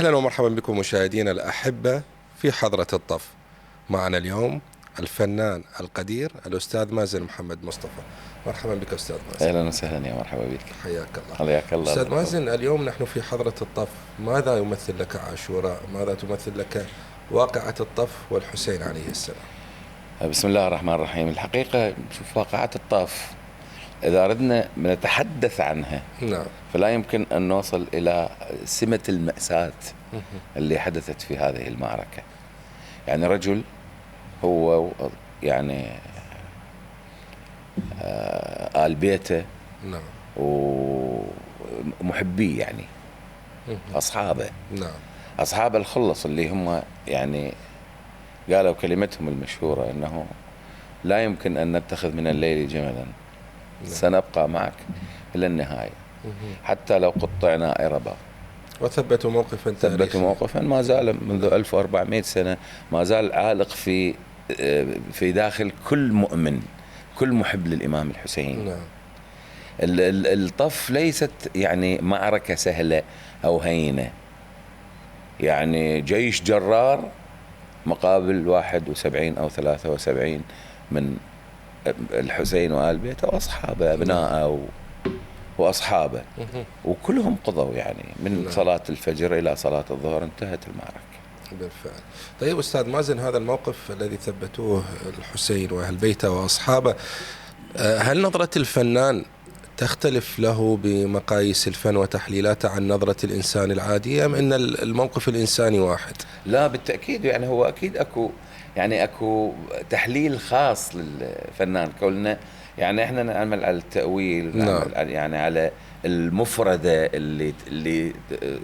أهلا ومرحبا بكم مشاهدينا الأحبة في حضرة الطف. معنا اليوم الفنان القدير الأستاذ مازن محمد مصطفى. مرحبا بك أستاذ مازن. أهلا وسهلا يا مرحبا بك. حياك الله. حياك الله. أستاذ مازن، اليوم نحن في حضرة الطف، ماذا يمثل لك عاشوراء؟ ماذا تمثل لك واقعة الطف والحسين عليه السلام؟ بسم الله الرحمن الرحيم. الحقيقة شوف، واقعة الطف إذا أردنا نتحدث عنها نعم، فلا يمكن أن نوصل إلى سمة المأساة اللي حدثت في هذه المعركة. يعني رجل هو يعني آل بيته نعم، ومحبيه، يعني أصحابه، نعم، أصحاب الخلص اللي هم يعني قالوا كلمتهم المشهورة أنه لا يمكن أن نتخذ من الليل جملا، سنبقى معك إلى النهاية حتى لو قطعنا إربا. وثبتوا موقفا تاريخيا، ثبتوا موقفا ما زال منذ 1400 سنة ما زال عالق في داخل كل مؤمن، كل محب للإمام الحسين. نعم. الطف ليست يعني معركة سهلة أو هينة، يعني جيش جرار مقابل 71 أو 73 من الحسين وآل بيته وأصحابه، أبنائه وأصحابه، وكلهم قضوا يعني من صلاة الفجر إلى صلاة الظهر انتهت المعركة بالفعل. طيب أستاذ مازن، هذا الموقف الذي ثبتوه الحسين وأهل بيته وأصحابه، هل نظرة الفنان تختلف له بمقاييس الفن وتحليلاته عن نظرة الإنسان العادي، أم أن الموقف الإنساني واحد؟ لا بالتأكيد، يعني هو أكيد أكو تحليل خاص للفنان، كوننا يعني احنا نعمل على التأويل، نعمل يعني على المفردة اللي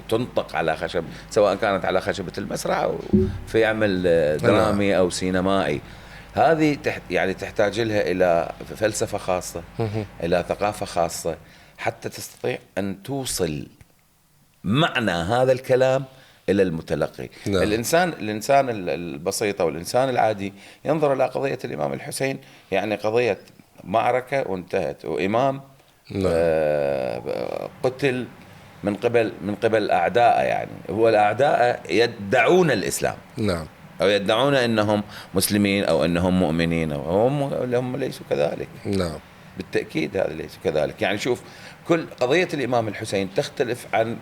تنطق على خشب، سواء كانت على خشبة المسرح أو في عمل درامي أو سينمائي. هذه يعني تحتاج لها إلى فلسفة خاصة، إلى ثقافة خاصة، حتى تستطيع أن توصل معنى هذا الكلام إلى المتلقي. نعم. الإنسان البسيط أو الإنسان العادي ينظر إلى قضية الإمام الحسين يعني قضية معركة وانتهت، وإمام قتل من قبل أعداء، يعني هو الأعداء يدعون الإسلام، نعم، أو يدعون أنهم مسلمين أو أنهم مؤمنين، أو هم ليسوا كذلك. نعم، بالتأكيد هذا ليس كذلك. يعني شوف، كل قضية الإمام الحسين تختلف عن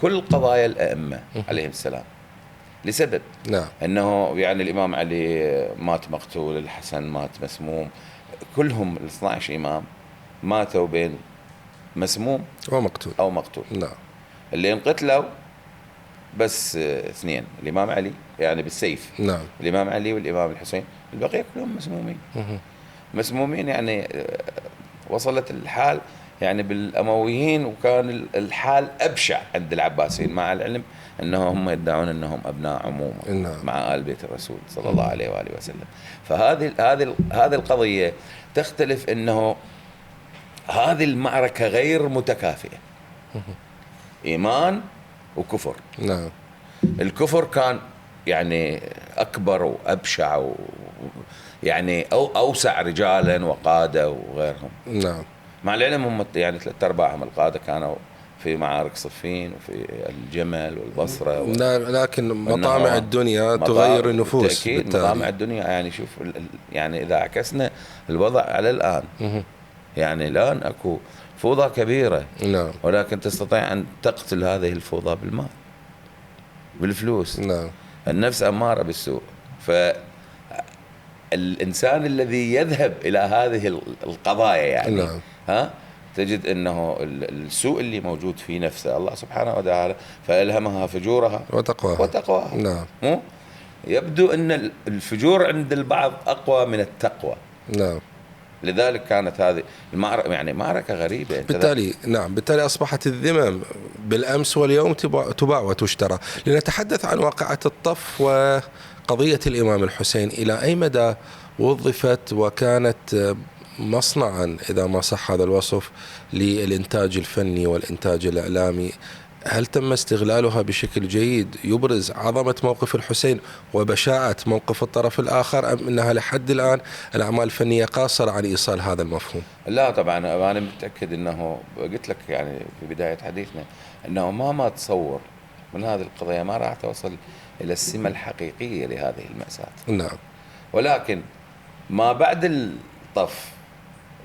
كل قضايا الأئمة عليهم السلام لسبب، نعم، أنه يعني الإمام علي مات مقتول، الحسن مات مسموم، كلهم ال 12 إمام ماتوا بين مسموم ومقتول أو مقتول. نعم. اللي انقتلوا بس اثنين، الإمام علي يعني بالسيف، نعم، الإمام علي والإمام الحسين، البقية كلهم مسمومين. مسمومين يعني وصلت الحال يعني بالأمويين، وكان الحال أبشع عند العباسيين، مع العلم أنهم يدعون أنهم أبناء عموم مع آل بيت الرسول صلى الله عليه وآله وسلم. فهذه القضية تختلف، أنه هذه المعركة غير متكافئة، إيمان وكفر. نعم. الكفر كان يعني أكبر وأبشع يعني أوسع رجالا وقادة وغيرهم. نعم. مع العلم هم يعني 3/4 القادة كانوا في معارك صفين وفي الجمل والبصرة لكن مطامع الدنيا تغير النفوس بالتأكيد. مطامع الدنيا يعني شوف، يعني إذا عكسنا الوضع على الآن، يعني الآن أكو فوضى كبيرة، نعم، ولكن تستطيع أن تقتل هذه الفوضى بالمال، بالفلوس. نعم. النفس أمارة بالسوء. فالإنسان الذي يذهب إلى هذه القضايا يعني نعم. تجد أنه السوء اللي موجود في نفسه الله سبحانه وتعالى فألهمها فجورها وتقواها. نعم. يبدو أن الفجور عند البعض أقوى من التقوى. نعم. لذلك كانت هذه المعركة يعني معركة غريبة. بالتالي أصبحت الذمم بالأمس واليوم تباع وتشترى. لنتحدث عن واقعة الطف وقضية الإمام الحسين، إلى أي مدى وظفت وكانت مصنعا، إذا ما صح هذا الوصف، للإنتاج الفني والإنتاج الإعلامي؟ هل تم استغلالها بشكل جيد يبرز عظمة موقف الحسين وبشاعة موقف الطرف الآخر، أم أنها لحد الآن الأعمال الفنية قاصرة عن إيصال هذا المفهوم؟ لا طبعا، أنا متأكد أنه قلت لك يعني في بداية حديثنا أنه ما تصور من هذه القضية ما راح توصل إلى السمة الحقيقية لهذه المأساة. نعم. ولكن ما بعد الطف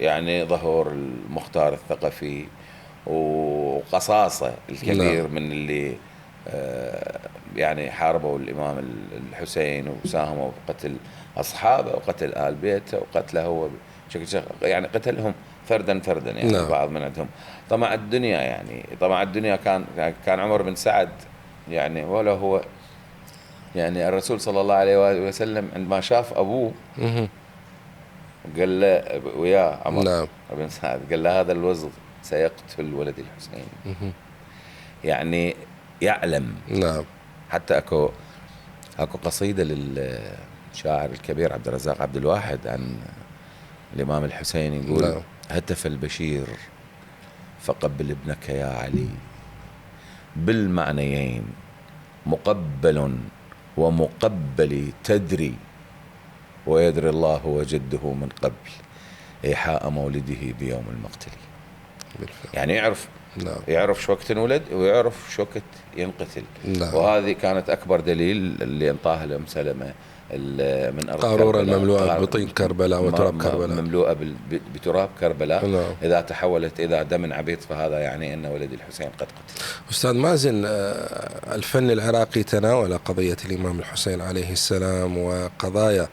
يعني ظهور المختار الثقفي وقصاصة الكثير نعم. من اللي يعني حاربوا الإمام الحسين وساهموا بقتل أصحابه وقتل آل بيته وقتله هو يعني قتلهم فردا فردا يعني. نعم. بعض من عندهم طمع الدنيا، يعني طمع الدنيا. كان عمر بن سعد يعني ولا هو يعني الرسول صلى الله عليه وآله وسلم عندما شاف أبوه قال له وياه عمر نعم. بن سعد قال له هذا الوزغ سيقتل ولد الحسين. يعني يعلم. نعم. حتى اكو قصيدة للشاعر الكبير عبد الرزاق عبد الواحد عن الإمام الحسين يقول نعم. هتف البشير فقبل ابنك يا علي بالمعنيين مقبل ومقبل تدري ويدري الله وجده من قبل إيحاء مولده بيوم المقتل. بالفعل. يعني يعرف. نعم. يعرف شو وقت انولد ويعرف شو وقت ينقتل. نعم. وهذه كانت أكبر دليل اللي انطاه لأم سلمة من أرض قارورة كربلاء، المملوءة بطين كربلاء وتراب كربلاء، مملوءة بتراب كربلاء. نعم. إذا تحولت إذا دم عبيط فهذا يعني أن ولد الحسين قد قتل. أستاذ مازن، الفن العراقي تناول قضية الإمام الحسين عليه السلام وقضايا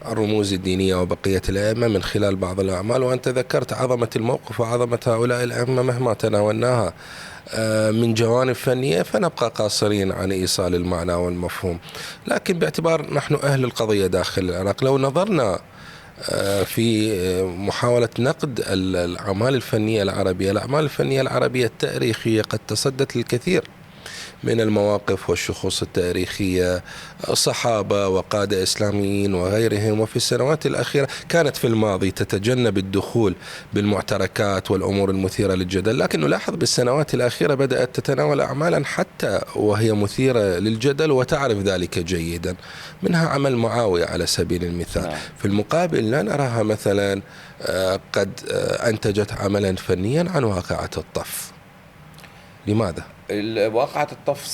الرموز الدينية وبقية الأئمة من خلال بعض الأعمال، وأنت ذكرت عظمة الموقف وعظمة هؤلاء الأئمة مهما تناولناها من جوانب فنية فنبقى قاصرين عن إيصال المعنى والمفهوم. لكن باعتبار نحن أهل القضية داخل العراق، لو نظرنا في محاولة نقد الأعمال الفنية العربية، الأعمال الفنية العربية التاريخية قد تصدت للكثير من المواقف والشخوص التاريخية، صحابة وقادة إسلاميين وغيرهم، وفي السنوات الأخيرة كانت في الماضي تتجنب الدخول بالمعتركات والأمور المثيرة للجدل، لكن نلاحظ بالسنوات الأخيرة بدأت تتناول أعمالا حتى وهي مثيرة للجدل وتعرف ذلك جيدا، منها عمل معاوية على سبيل المثال. في المقابل لا نراها مثلا قد أنتجت عملا فنيا عن واقعة الطف. لماذا؟ واقعة الطف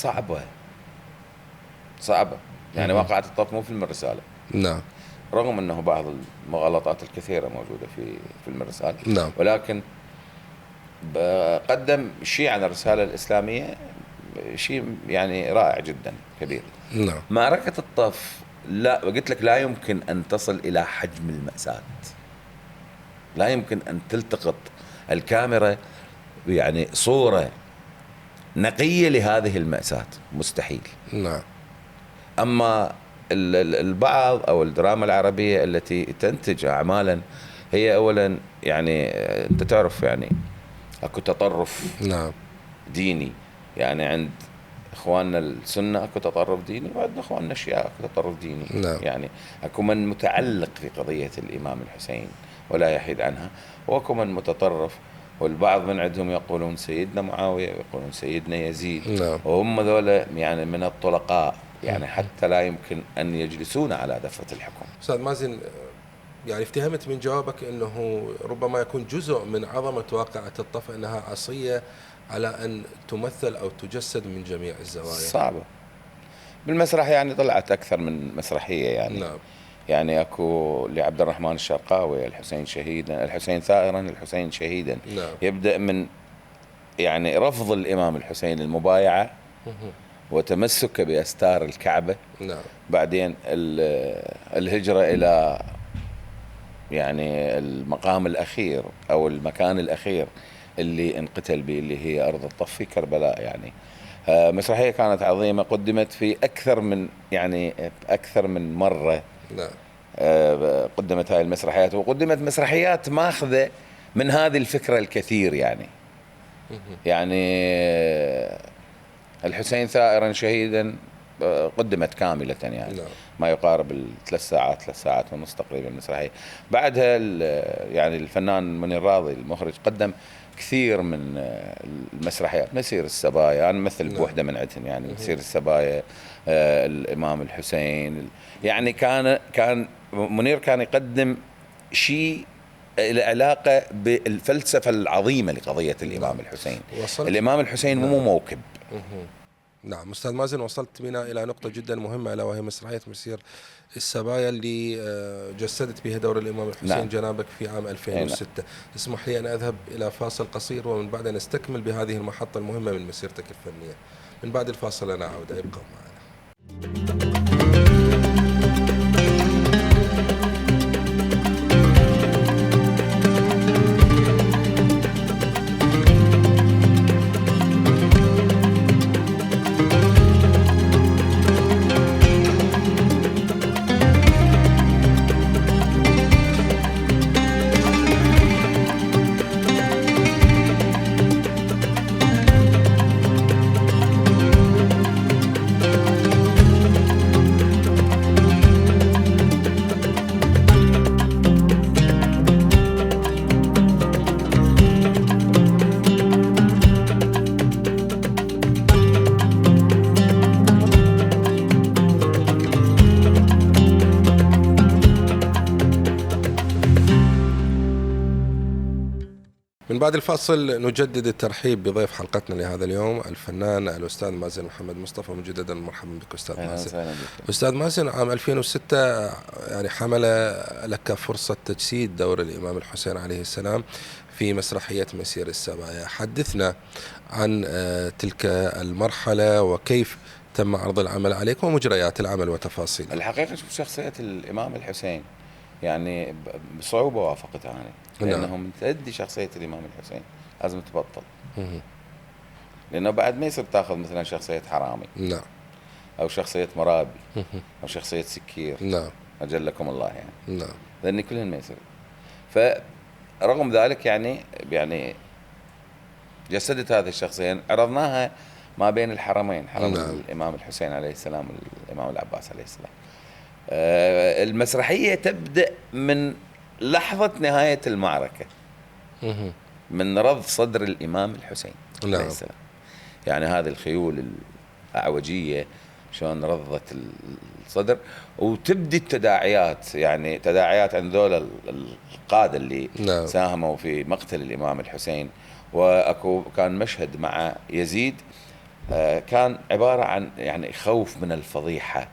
صعبة يعني. واقعة الطف مو فيلم الرسالة. نعم. رغم أنه بعض المغالطات الكثيرة موجودة في فيلم الرسالة. نعم. ولكن قدم شيء عن الرسالة الإسلامية، شيء يعني رائع جدا كبير. نعم. معركة الطف لا قلت لك لا يمكن أن تصل إلى حجم المأساة، لا يمكن أن تلتقط الكاميرا يعني صورة نقية لهذه المأساة، مستحيل. نعم. أما البعض أو الدراما العربية التي تنتج أعمالا هي أولا يعني أنت تعرف يعني أكو تطرف. نعم. ديني يعني عند إخواننا السنة أكو تطرف ديني، وعندنا إخواننا الشيعة أكو تطرف ديني. نعم. يعني أكو من متعلق في قضية الإمام الحسين ولا يحيد عنها، وأكو من متطرف، والبعض من عندهم يقولون سيدنا معاوية ويقولون سيدنا يزيد. نعم. وهم ذولا يعني من الطلقاء يعني حتى لا يمكن أن يجلسون على دفة الحكم. أستاذ مازن، يعني افتهمت من جوابك أنه ربما يكون جزء من عظمة واقعة الطف أنها عصية على أن تمثل أو تجسد من جميع الزوايا. صعبة بالمسرح يعني، طلعت أكثر من مسرحية يعني. نعم. يعني أكو لعبد الرحمن الشرقاوي الحسين شهيدا، الحسين ثائرا، الحسين شهيدا. نعم. يبدأ من يعني رفض الإمام الحسين المبايعة وتمسك بأستار الكعبة. نعم. بعدين الهجرة إلى يعني المقام الأخير أو المكان الأخير اللي انقتل به، اللي هي أرض الطف في كربلاء. يعني مسرحية كانت عظيمة، قدمت في أكثر من مرة. نعم. قدمت هاي المسرحيات، وقدمت مسرحيات ماخذة من هذه الفكرة الكثير يعني. يعني الحسين ثائرا شهيدا قدمت كاملة يعني. نعم. ما يقارب 3 ساعات ونص تقريبا مسرحية. بعدها يعني الفنان منير راضي المخرج قدم كثير من المسرحيات، مسير السبايا، أنا مثل بوحدة من عندهم يعني. مسير السبايا، الإمام الحسين، يعني كان منير كان يقدم شيء له علاقة بالفلسفة العظيمة لقضية الإمام الحسين. الإمام الحسين مو موكب، نعم أستاذ مازن، وصلت بنا إلى نقطة جدا مهمة، ألا وهي مسرحية مسير السبايا اللي جسدت بها دور الإمام الحسين نعم. جنابك في عام 2006. نعم. اسمح لي أن أذهب إلى فاصل قصير، ومن بعد نستكمل بهذه المحطة المهمة من مسيرتك الفنية. من بعد الفاصل أنا أعود، ابقوا معنا. من بعد الفاصل نجدد الترحيب بضيف حلقتنا لهذا اليوم، الفنان الأستاذ مازن محمد مصطفى. مجددا مرحبا بك أستاذ مازن. أستاذ مازن، عام 2006 يعني حمل لك فرصة تجسيد دور الإمام الحسين عليه السلام في مسرحية مسير السبايا. حدثنا عن تلك المرحلة وكيف تم عرض العمل عليك ومجريات العمل وتفاصيله. الحقيقة شوف شخصية الإمام الحسين يعني بصعوبة وافقتها أنا، لأنه من تأدي شخصية الإمام الحسين لازم تبطل، لأنه بعد ما يصير تأخذ مثلا شخصية حرامي، نعم، أو شخصية مرابي، أو شخصية سكير، نعم، أجلكم الله يعني، نعم، لأن كلهن ما يصير. فرغم ذلك يعني جسدت هذه الشخصية، عرضناها ما بين الحرمين، حرم نعم. الإمام الحسين عليه السلام والإمام العباس عليه السلام. المسرحية تبدأ من لحظة نهاية المعركة، من رض صدر الإمام الحسين عليه السلام. يعني هذه الخيول الأعوجية شلون رضت الصدر، وتبدي التداعيات، يعني تداعيات عن ذول القادة اللي ساهموا في مقتل الإمام الحسين. وأكو كان مشهد مع يزيد كان عبارة عن يعني خوف من الفضيحة،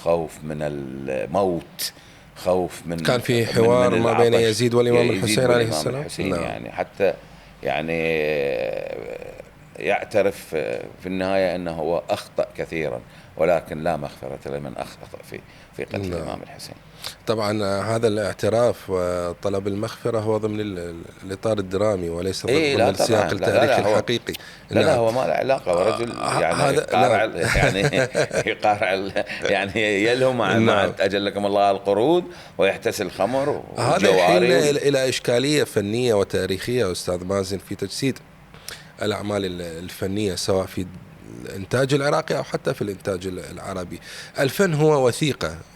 خوف من الموت، خوف من، كان في حوار ما بين يزيد والإمام الحسين عليه السلام. نعم. يعني حتى يعني يعترف في النهاية أنه هو أخطأ كثيرا، ولكن لا مغفرة لمن أخطأ في قتل الإمام الحسين. طبعا هذا الاعتراف وطلب المغفرة هو ضمن الإطار الدرامي وليس ضمن السياق التاريخي الحقيقي. لا هو ما له علاقة، ورجل يعني يقارع يعني يقارع يعني يلهو مع أجلكم الله القرود ويحتسي الخمر. هذا يحيلنا إلى إشكالية فنية وتاريخية أستاذ مازن في تجسيد الأعمال الفنية، سواء في الإنتاج العراقي أو حتى في الإنتاج العربي. الفن هو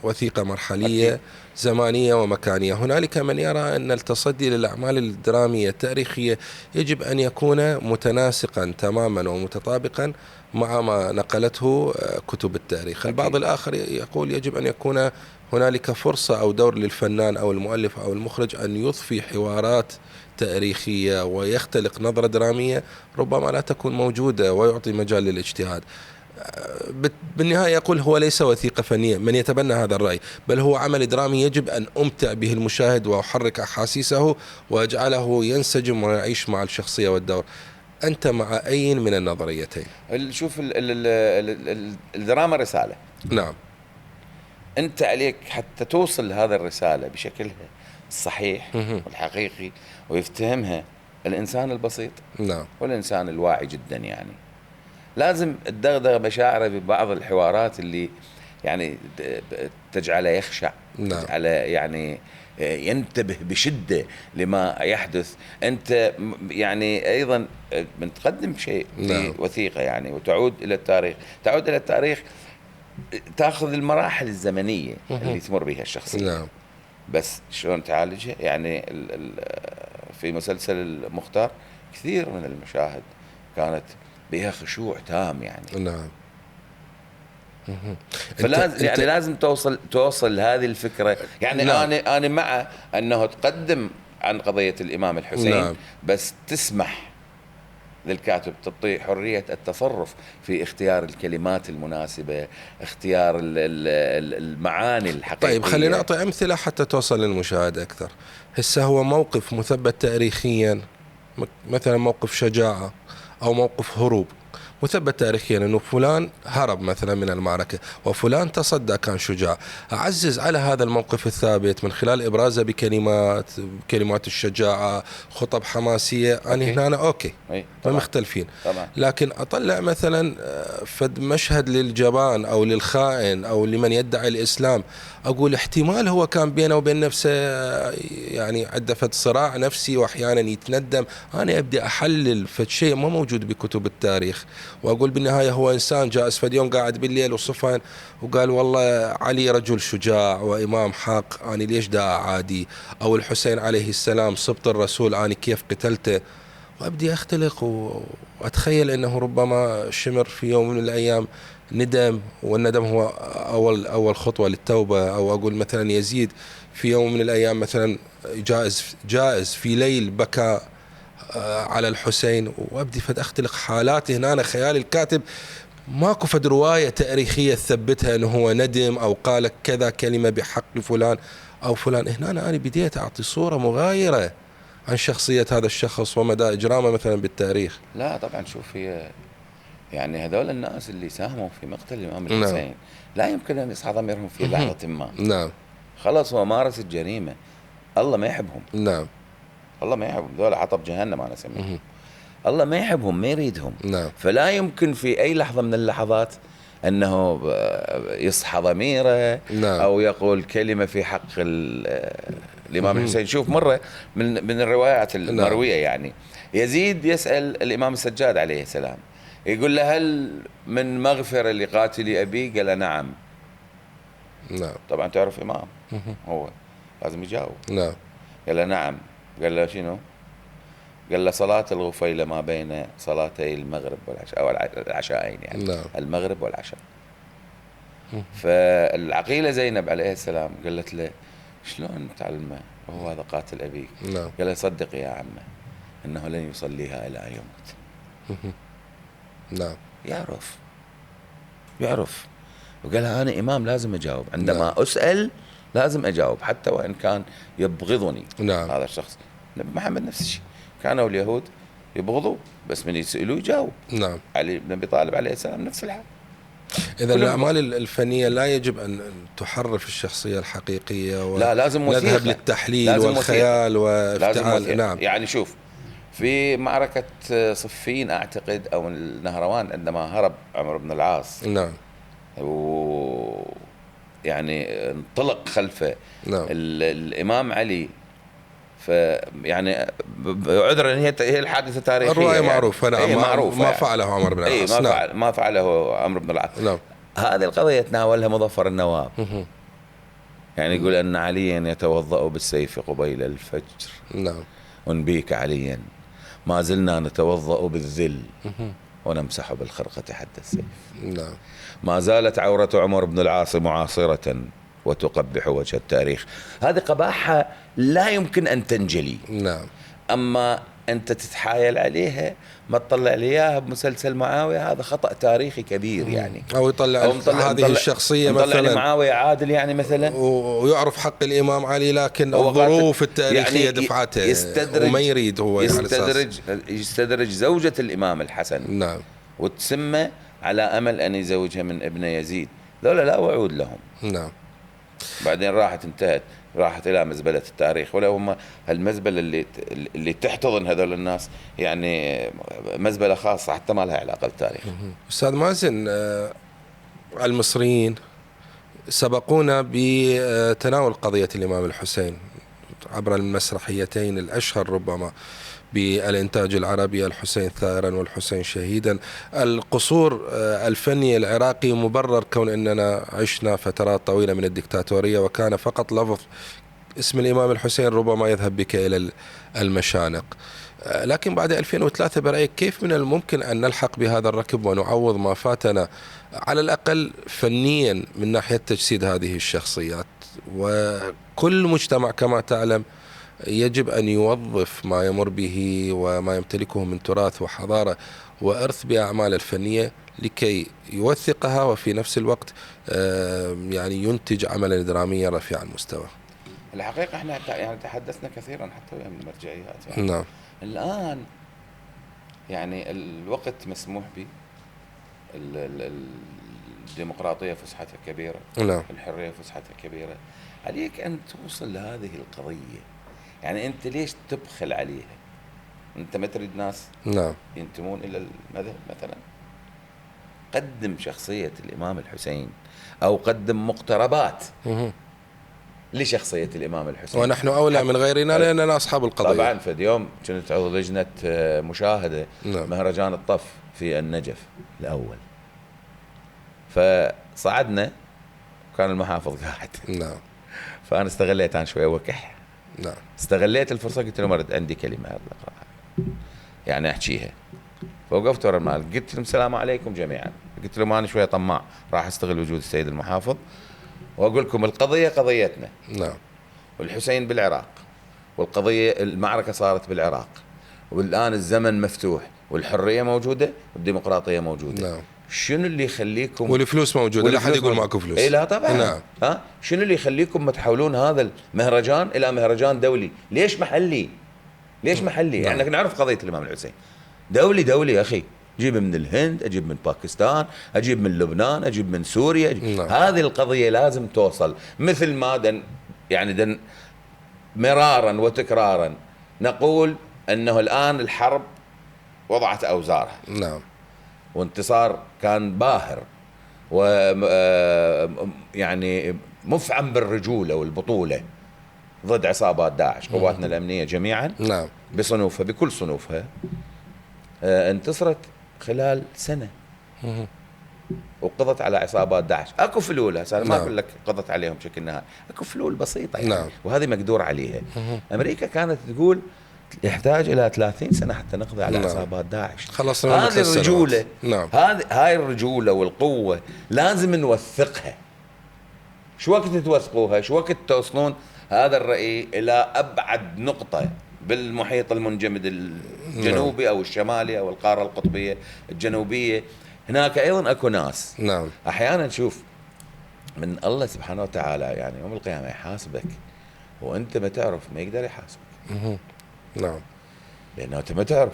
وثيقة مرحلية أكيد، زمانية ومكانية. هنالك من يرى أن التصدي للأعمال الدرامية التاريخية يجب أن يكون متناسقا تماما ومتطابقا مع ما نقلته كتب التاريخ. أكيد. البعض الآخر يقول يجب أن يكون هنالك فرصة أو دور للفنان أو المؤلف أو المخرج أن يضفي حوارات تاريخية ويختلق نظرة درامية ربما لا تكون موجودة ويعطي مجال للاجتهاد. بالنهاية يقول هو ليس وثيقة فنية من يتبنى هذا الرأي، بل هو عمل درامي يجب أن أمتع به المشاهد وأحرك أحاسيسه وأجعله ينسجم ويعيش مع الشخصية والدور. أنت مع أي من النظريتين؟ شوف الدراما رسالة. نعم. أنت عليك حتى توصل هذا الرسالة بشكلها الصحيح والحقيقي ويفتهمها الإنسان البسيط. نعم. والإنسان الواعي جدا، يعني لازم تدغدغ مشاعره ببعض الحوارات اللي يعني تجعله يخشع. نعم. تجعله يعني ينتبه بشدة لما يحدث. أنت يعني أيضا من تقدم شيء في وثيقة يعني، وتعود إلى التاريخ، تعود إلى التاريخ، تأخذ المراحل الزمنية اللي تمر بها الشخصية. نعم. بس شلون تعالجها يعني. في مسلسل المختار كثير من المشاهد كانت بها خشوع تام يعني. نعم. فلازم يعني لازم توصل هذه الفكرة يعني. نعم. أنا مع أنه تقدم عن قضية الإمام الحسين. نعم. بس تسمح للكاتب، تعطي حرية التصرف في اختيار الكلمات المناسبة، اختيار المعاني الحقيقية. طيب خلينا نعطي أمثلة حتى توصل للمشاهد أكثر. هسه هو موقف مثبت تاريخيا، مثلا موقف شجاعة أو موقف هروب، مثبت تاريخيا انه فلان هرب مثلا من المعركة وفلان تصدى كان شجاع، اعزز على هذا الموقف الثابت من خلال ابرازه بكلمات الشجاعة، خطب حماسية. أنا اوكي ما مختلفين طبعا. لكن اطلع مثلا فد مشهد للجبان او للخائن او لمن يدعي الاسلام، اقول احتمال هو كان بينه وبين نفسه يعني عنده فد صراع نفسي واحيانا يتندم. انا ابدي احلل فد شيء ما موجود بكتب التاريخ، واقول بالنهايه هو انسان جالس فد يوم قاعد بالليل وصفن وقال والله علي رجل شجاع وامام حق، انا ليش دا عادي؟ او الحسين عليه السلام سبط الرسول، انا كيف قتلته؟ وابدي اختلق واتخيل انه ربما شمر في يوم من الايام ندم، والندم هو اول خطوه للتوبه. او اقول مثلا يزيد في يوم من الايام مثلا جائز في ليل بكى على الحسين، وابدي فد اختلق حالات. هنا أنا خيال الكاتب ماكو فد روايه تاريخيه تثبتها انه هو ندم او قال كذا كلمه بحق فلان او فلان. هنا أنا بديت اعطي صوره مغايره عن شخصيه هذا الشخص ومدى اجرامه مثلا بالتاريخ. لا طبعا، شوف، هي يعني هذول الناس اللي ساهموا في مقتل الامام الحسين لا يمكن ان يصحى ضميرهم في لحظه ما. نعم. خلاص هو مارس الجريمه، الله ما يحبهم. نعم. الله ما يحبهم، ذول حطب جهنم انا اسميهم. الله ما يحبهم، ما يريدهم. نعم. فلا يمكن في اي لحظه من اللحظات انه يصحى ضميره. نعم. او يقول كلمه في حق الامام الحسين. شوف مره من الروايات المرويه يعني يزيد يسال الامام السجاد عليه السلام، يقول له هل من مغفرة لقاتل أبي؟ قال نعم. نعم. طبعا تعرف إمام هو لازم يجاوب. نعم. قال نعم. قال له شنو؟ قال له صلاة الغفيلة ما بين صلاتي المغرب والعشاء أو العشاءين يعني. نعم. المغرب والعشاء. فالعقيلة زينب عليه السلام قالت له شلون تعلمه وهو هذا قاتل أبيك؟ نعم. قال له صدق يا عمه أنه لن يصليها إلى أن يموت. نعم. يعرف. وقال أنا إمام لازم أجاوب عندما نعم. أسأل، لازم أجاوب حتى وإن كان يبغضني. نعم. هذا الشخص نبي محمد نفس الشيء، كانوا اليهود يبغضوا بس من يسألوا يجاوب. نعم. علي بن أبي طالب عليه السلام نفس الحال. إذا الأعمال الفنية لا يجب أن تحرف الشخصية الحقيقية لا، لازم وثيقة، نذهب للتحليل لازم والخيال وافتعال. نعم. يعني شوف في معركة صفين أعتقد أو النهروان عندما هرب عمرو بن العاص. نعم. يعني انطلق خلفه. نعم. الإمام علي يعني عذرا هي الحادثة تاريخية، الرواية يعني معروفة. نعم. معروف ما فعله عمرو بن العاص. ما فعله عمرو بن العاص. نعم. هذه القضية تناولها مظفر النواب. يعني يقول أن عليا يتوضأ بالسيف قبيل الفجر. نعم. ونبيك عليا ما زلنا نتوضأ بالذل ونمسح بالخرقة حد السيف. نعم. ما زالت عورة عمر بن العاص معاصرة وتقبح وجه التاريخ. هذه قباحة لا يمكن أن تنجلي. نعم. أما أنت تتحايل عليها، ما تطلع لي إياها بمسلسل معاوية، هذا خطأ تاريخي كبير يعني. أو يطلع هذه الشخصية مثلا معاوية عادل يعني مثلا، ويعرف حق الإمام علي لكن الظروف التاريخية يعني دفعته وما يريد هو يستدرج زوجة الإمام الحسن. نعم. وتسمى على أمل أن يزوجها من ابن يزيد. لا وعود لهم. نعم. بعدين انتهت راحت إلى مزبلة التاريخ. ولا هم المزبلة اللي تحتضن هذول الناس يعني مزبلة خاصة حتى ما لها علاقة بالتاريخ. أستاذ مازن، المصريين سبقونا بتناول قضية الإمام الحسين عبر المسرحيتين الأشهر ربما بالإنتاج العربي، الحسين ثائرا والحسين شهيدا. القصور الفني العراقي مبرر كون أننا عشنا فترات طويلة من الدكتاتورية، وكان فقط لفظ اسم الإمام الحسين ربما يذهب بك إلى المشانق. لكن بعد 2003 برأيك كيف من الممكن أن نلحق بهذا الركب ونعوض ما فاتنا على الأقل فنيا من ناحية تجسيد هذه الشخصيات؟ وكل مجتمع كما تعلم يجب أن يوظف ما يمر به وما يمتلكه من تراث وحضارة وإرث بأعمال الفنية لكي يوثقها وفي نفس الوقت يعني ينتج عملا دراميا رفيع المستوى. الحقيقة احنا يعني تحدثنا كثيرا حتى من المرجعيات يعني. نعم. الآن يعني الوقت مسموح به، الديمقراطية فسحتها كبيرة، نعم. الحرية فسحتها كبيرة، عليك أن توصل لهذه القضية. يعني أنت ليش تبخل عليها؟ أنت ما تريد ناس نعم ينتمون إلى المذهب مثلا؟ قدم شخصية الإمام الحسين أو قدم مقتربات لشخصية الإمام الحسين، ونحن أولى من غيرنا لأننا أصحاب القضية. طبعا. في اليوم كنت عضو لجنة مشاهدة نعم. مهرجان الطف في النجف الأول، فصعدنا كان المحافظ قاعد. نعم. فأنا استغليت أنا شوية وكح. نعم. استغليت الفرصة، قلت له مرد عندي كلمة أقرأها يعني أحكيها. فوقفت ورا المال قلت لهم السلام عليكم جميعا، قلت لهم أنا شوية طماع راح أستغل وجود السيد المحافظ وأقول لكم القضية قضيتنا. نعم. والحسين بالعراق، والقضية المعركة صارت بالعراق، والآن الزمن مفتوح والحرية موجودة والديمقراطية موجودة. نعم. شنو اللي يخليكم والفلوس موجودة، لا أحد يقول ماكو فلوس. إيه لا طبعا. نعم. ها شنو اللي يخليكم ما تحولون هذا المهرجان إلى مهرجان دولي؟ ليش محلي؟ ليش محلي؟ نعم. يعني نعرف قضية الإمام الحسين دولي دولي يا أخي، أجيب من الهند، أجيب من باكستان، أجيب من لبنان، أجيب من سوريا. نعم. هذه القضية لازم توصل، مثل ما يعني مرارا وتكرارا نقول أنه الآن الحرب وضعت أوزارها. نعم. وانتصار كان باهر يعني مفعم بالرجولة والبطولة ضد عصابات داعش. قواتنا الأمنية جميعا نعم. بصنوفها بكل صنوفها انتصرت خلال سنة وقضت على عصابات داعش. اكو فلول هسه انا ما اقول لك قضت عليهم بشكل نهائي، اكو فلول بسيطه يعني. نعم. وهذه مقدور عليها. امريكا كانت تقول يحتاج الى 30 سنه حتى نقضي على عصابات داعش. خلصنا هذه الرجوله. نعم. هاي الرجوله والقوه لازم نوثقها. شو وقت توثقوها؟ شو وقت توصلون هذا الرأي الى ابعد نقطه بالمحيط المنجمد الجنوبي او الشمالي او القاره القطبيه الجنوبيه. هناك ايضا اكو ناس. نعم. احيانا نشوف من الله سبحانه وتعالى يعني يوم القيامه يحاسبك وانت ما تعرف، ما يقدر يحاسبك. نعم. لانه انت ما تعرف،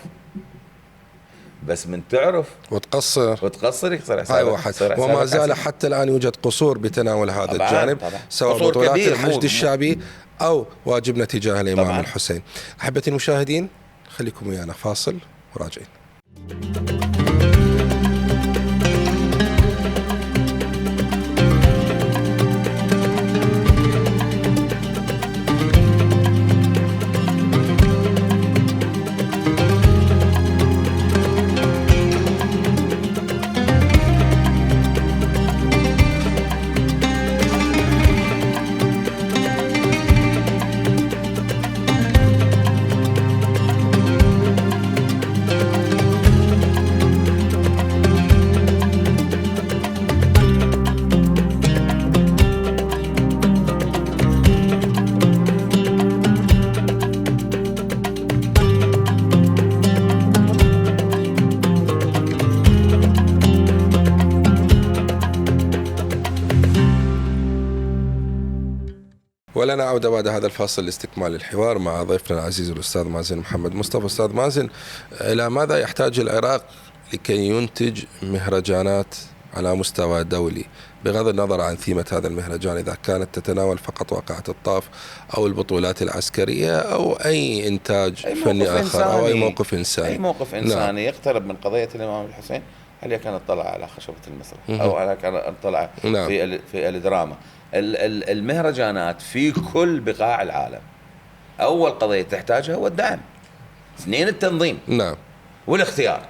بس من تعرف وتقصر يخسر حسابك. هاي واحد. وما زال حتى الان يوجد قصور بتناول هذا الجانب طبعاً. سواء بطولات الحشد الشعبي او واجبنا تجاه الامام طبعاً. الحسين. احبتي المشاهدين خليكم ويانا فاصل وراجعين. ولنا عودة بعد هذا الفاصل لاستكمال الحوار مع ضيفنا العزيز الأستاذ مازن محمد مصطفى. أستاذ مازن، إلى ماذا يحتاج العراق لكي ينتج مهرجانات على مستوى دولي، بغض النظر عن ثيمة هذا المهرجان إذا كانت تتناول فقط واقعة الطاف أو البطولات العسكرية أو أي إنتاج فني آخر أو أي موقف إنساني. أي موقف إنساني يقترب من قضية الإمام الحسين. هل كان اطلع على خشبة المسرح أو هل كان اطلع في الدراما. المهرجانات في كل بقاع العالم أول قضية تحتاجها هو الدعم، اثنين التنظيم نعم والاختيار.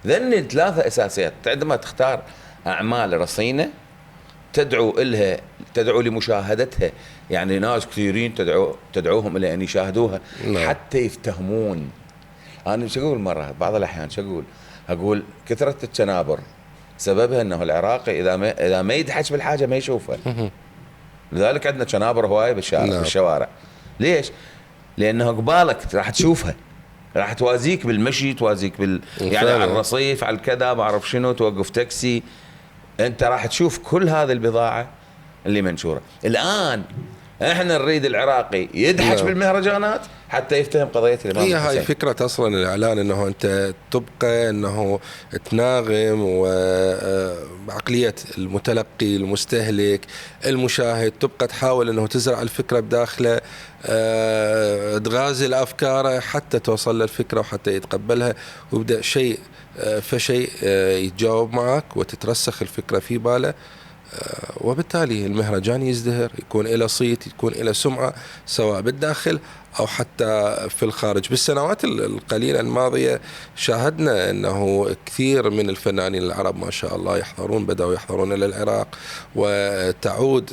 ذني ثلاثة أساسيات. عندما تختار أعمال رصينة تدعو لمشاهدتها، يعني ناس كثيرين تدعوهم إلى أن يشاهدوها نعم. حتى يفتهمون. أنا شو أقول مرة بعض الأحيان أقول كثرة التنابر سببها أنه العراقي إذا ما يدحش بالحاجة ما يشوفها. لذلك عندنا تنابر هواية بالشارع نعم. بالشوارع. ليش؟ لانه قبالك راح تشوفها، راح توازيك بالمشي، توازيك يعني على الرصيف، على الكذا، ما اعرف شنو، توقف تاكسي، انت راح تشوف كل هذه البضاعه اللي منشوره. الان احنا نريد العراقي يدحش بالمهرجانات حتى يفتهم قضيه الامام هي الحسين. هاي فكرة أصلا الإعلان، أنه أنت تبقى أنه تناغم وعقلية المتلقي المستهلك المشاهد، تبقى تحاول أنه تزرع الفكرة بداخله، تغازل أفكاره حتى توصل للفكرة وحتى يتقبلها، ويبدأ شيء فشيء يتجاوب معك وتترسخ الفكرة في باله، وبالتالي المهرجان يزدهر، يكون له صيت، يكون له سمعة، سواء بالداخل أو حتى في الخارج. بالسنوات القليلة الماضية شاهدنا أنه كثير من الفنانين العرب ما شاء الله بدأوا يحضرون إلى العراق، وتعود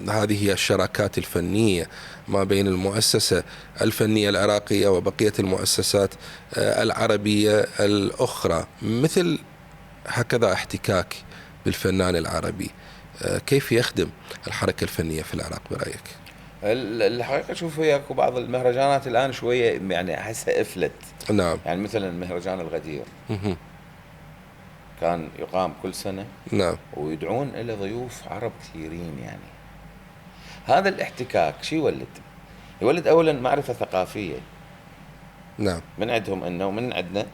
هذه هي الشراكات الفنية ما بين المؤسسة الفنية العراقية وبقية المؤسسات العربية الأخرى، مثل هكذا احتكاك بالفنان العربي. كيف يخدم الحركة الفنية في العراق برأيك؟ الحقيقة شوف، هي اكو بعض المهرجانات الآن شوية يعني أحسها أفلت. نعم. يعني مثلا مهرجان الغدير كان يقام كل سنة. نعم. ويدعون إلى ضيوف عرب كثيرين. يعني هذا الاحتكاك شو يولد أولا معرفة ثقافية. نعم. من عندهم إنه من عندنا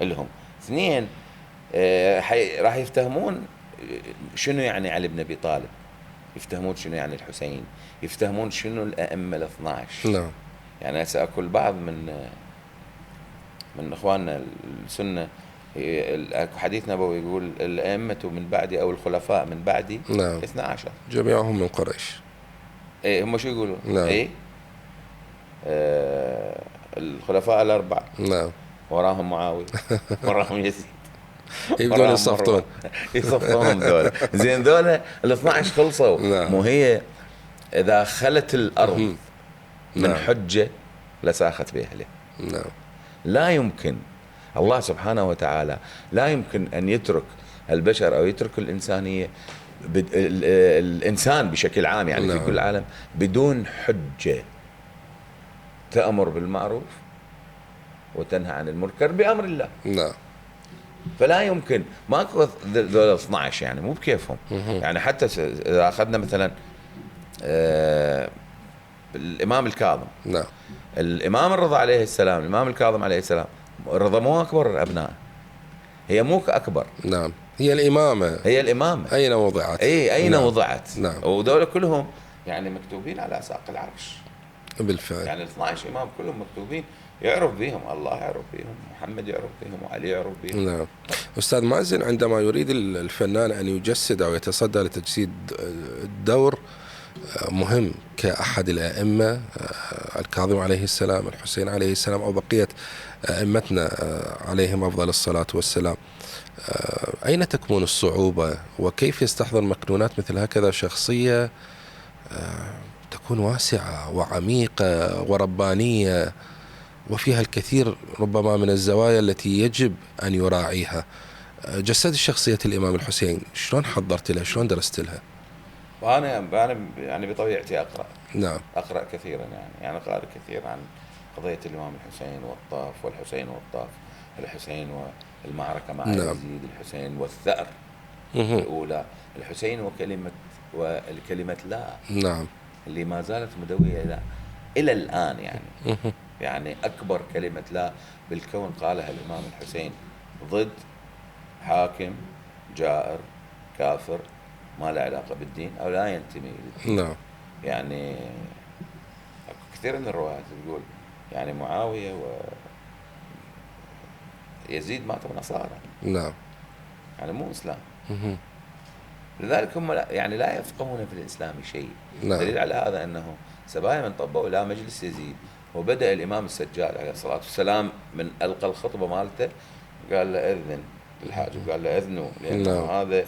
لهم. اثنين، راح يفتهمون شنو يعني علي بن أبي طالب، يفتهمون شنو يعني الحسين، يفتهمون شنو الأئمة ال12. نعم. يعني هسه اكو البعض من اخواننا السنه اكو حديث نبوي يقول الائمه من بعدي او الخلفاء من بعدي. نعم. 12 جميعهم من قريش. ايه هم شو يقولون؟ نعم. ايه الخلفاء الاربعه. نعم. وراهم معاويه وراهم يزيد يبدون يصفطون يصفطونهم ذولا. زين ذولا ال12 خلصوا. نعم. مو هي اذا خلت الارض من نعم. حجه لساخت باهله. نعم. لا يمكن الله سبحانه وتعالى لا يمكن أن يترك البشر أو يترك الإنسانية الإنسان بشكل عام يعني نعم. في كل العالم بدون حجة تأمر بالمعروف وتنهى عن المنكر بأمر الله. نعم. فلا يمكن ماكو ذول 12 يعني مو بكيفهم. يعني حتى إذا أخذنا مثلا الإمام الكاظم. نعم. الإمام الرضا عليه السلام، الإمام الكاظم عليه السلام، الرضا مو أكبر الأبناء، هي مو أكبر. نعم. هي الإمامة. هي الإمامة. أين وضعت؟ أين نعم. وضعت؟ نعم. ودول كلهم يعني مكتوبين على ساق العرش. بالفعل. يعني 12 إمام كلهم مكتوبين، يعرف بهم الله، يعرف بهم محمد، يعرف بهم وعلي، يعرف بهم. نعم. أستاذ مازن، عندما يريد الفنان أن يجسد أو يتصدى لتجسيد الدور مهم كأحد الأئمة، الكاظم عليه السلام، الحسين عليه السلام، أو بقية أئمتنا عليهم أفضل الصلاة والسلام، أين تكمن الصعوبة؟ وكيف يستحضر مكنونات مثل هكذا شخصية تكون واسعة وعميقة وربانية وفيها الكثير ربما من الزوايا التي يجب أن يراعيها؟ جسد شخصية الإمام الحسين شلون حضرت لها؟ شلون درست لها؟ وأنا يعني بطبيعتي أقرأ. نعم. أقرأ كثيرا يعني قارئ كثير عن قضية الإمام الحسين والطاف، والحسين والطاف، الحسين والمعركة مع يزيد، الحسين والثأر الأولى، الحسين والكلمة لا. نعم. اللي ما زالت مدوية إلى الآن يعني. يعني أكبر كلمة لا بالكون قالها الإمام الحسين ضد حاكم جائر كافر ما له علاقة بالدين أو لا ينتمي للدين. نعم. يعني كثير من الروايات تقول يعني معاوية ويزيد ماتوا نصارى. نعم. يعني مو إسلام. لذلك هم يعني لا يفقهون في الإسلام شيء. نعم. دليل على هذا أنه سبايا من طبوا إلى مجلس يزيد، وبدأ الإمام السجاد عليه الصلاة والسلام من ألقى الخطبة مالته قال له أذن الحاج، قال له أذنوا، لأنه هذا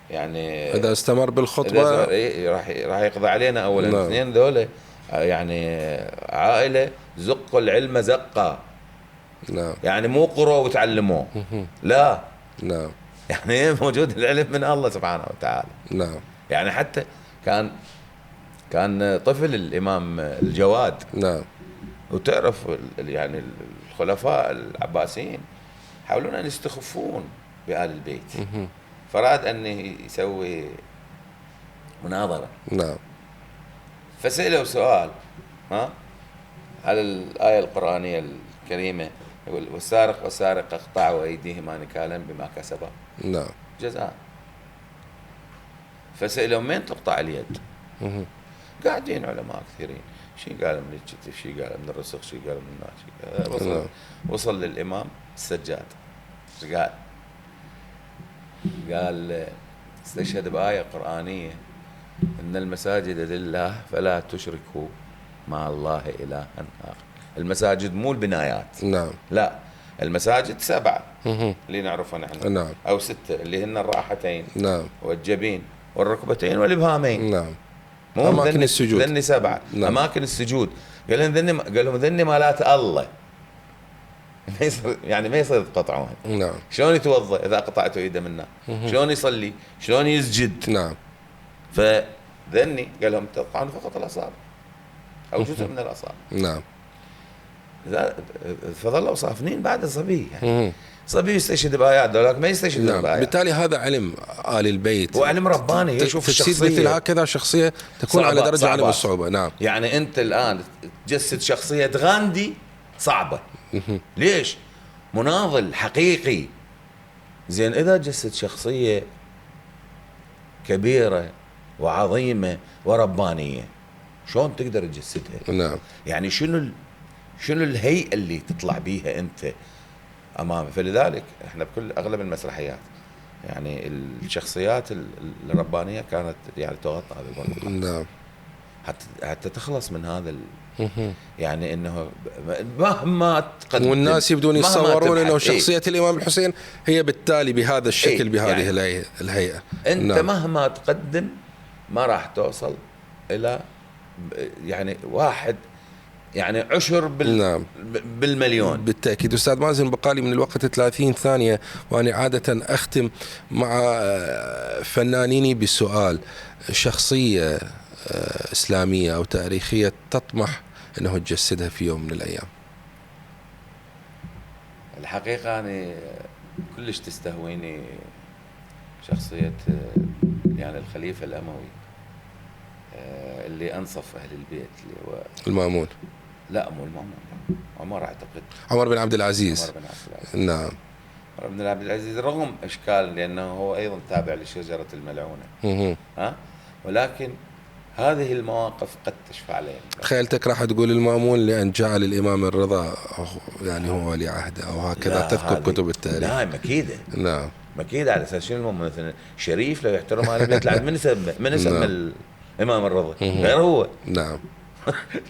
يعني إذا استمر بالخطبة راح يقضي علينا أولا. نعم. اثنين ذولا يعني عائلة زقوا العلم زقا. نعم. يعني مو قروا وتعلموه، لا. نعم. يعني موجود العلم من الله سبحانه وتعالى. نعم. يعني حتى كان طفل الإمام الجواد. نعم. وتعرف يعني الخلفاء العباسيين حاولون أن يستخفون بآل البيت، فراد أن يسوي مناظرة. نعم. فسأله سؤال على الآية القرآنية الكريمة، يقول والسارق والسارقة اقطعوا أيديهما نكالا بما كسبا نعم جزاء. فسألهم من تقطع اليد؟ قاعدين علماء كثيرين، شي قال من الكتف، شي قال من الرسخ، شي قال من الناس، وصل للإمام السجاد. قال استشهد بآية قرآنية إن المساجد لله فلا تشركوا مع الله إلها آخر. المساجد مو البنايات، نعم، لا، المساجد 7 اللي نعرفها نحن، نعم، أو 6 اللي هن الراحتين، نعم، والجبين والركبتين والإبهامين، نعم، مو أماكن السجود، ذني 7 نعم. أماكن السجود. قال لهم ذني مالات الله، يعني ما يصير تقطعون. نعم. شلون يتوضا اذا قطعتوا ايده منه؟ شلون يصلي؟ شلون يسجد؟ نعم. فذني قال لهم تقطعون فقط الاصابع او جزء من الاصابع. نعم. فظلوا صافنين بعد الصبي، يعني صبي يستشهد بايات، ذولاك ما يستشهدون نعم. بايات. بالتالي هذا علم آل البيت وعلم رباني. يشوف تجسيد مثل هكذا شخصيه تكون على درجه عاليه من الصعوبه. نعم. يعني انت الان تجسد شخصيه غاندي صعبه. ليش؟ مناضل حقيقي. زين اذا جسد شخصيه كبيره وعظيمه وربانيه شلون تقدر تجسدها؟ نعم. يعني شنو الهيئه اللي تطلع بيها انت امامه؟ فلذلك احنا بكل اغلب المسرحيات يعني الشخصيات الربانيه كانت يعني تغطى هذا. نعم. حتى تخلص من هذا يعني انه مهما تقدم، والناس يبدون يتصورون انه شخصيه الامام الحسين هي بالتالي بهذا الشكل بهذه يعني الهيئه. انت نعم. مهما تقدم ما راح توصل الى يعني واحد يعني عشر نعم. بالمليون. بالتأكيد. أستاذ مازن بقالي من الوقت 30 ثانية، وأنا عادة أختم مع فنانيني بسؤال: شخصية إسلامية أو تاريخية تطمح أنه تجسدها في يوم من الأيام؟ الحقيقة أنا كلش تستهويني شخصية يعني الخليفة الأموي اللي أنصف أهل البيت، اللي هو المأمون. لا مو المأمون، عمر أعتقد. عمر بن عبد العزيز. عمر بن عبد العزيز. نعم. عمر بن عبد العزيز رغم إشكال لأنه هو أيضا تابع لشجرة الملعونة. ولكن هذه المواقف قد تشفع له. تخيلتك راح تقول المأمون لأن جعل الإمام الرضا يعني هو ولي عهده أو هكذا تذكر كتب التاريخ. لا مكيدة. نعم. مكيدة على أساس شنو المأمون مثلا شريف لو يحترم أهل البيت من يسمى الإمام الرضا غير هو. نعم.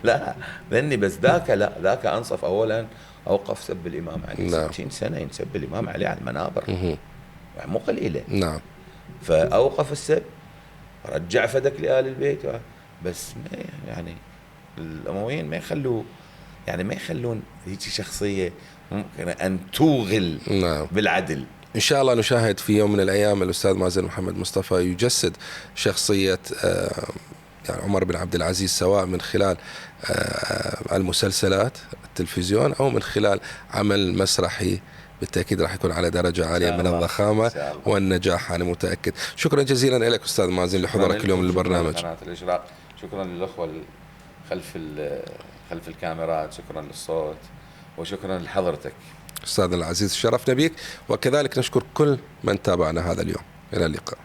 لا لأني بس ذاك أنصف. أولا أوقف سب الإمام علي. نعم. 60 سنة ينسب الإمام علي على المنابر، يعني مو قليلة. نعم. فأوقف السب، رجع فدك لآل البيت. بس ما يعني الأمويين ما يخلون هيك شخصية ممكن أن توغل. نعم. بالعدل. إن شاء الله نشاهد في يوم من الأيام الأستاذ مازن محمد مصطفى يجسد شخصية يعني عمر بن عبد العزيز، سواء من خلال المسلسلات التلفزيون أو من خلال عمل مسرحي. بالتأكيد راح يكون على درجة عالية من الضخامة والنجاح، أنا متأكد. شكرا جزيلا لك أستاذ مازن لحضورك اليوم للبرنامج. شكرا الإشراق، شكرا للأخوة خلف الكاميرات، شكرا للصوت، وشكرا لحضرتك أستاذ العزيز، شرفنا بك، وكذلك نشكر كل من تابعنا هذا اليوم. إلى اللقاء.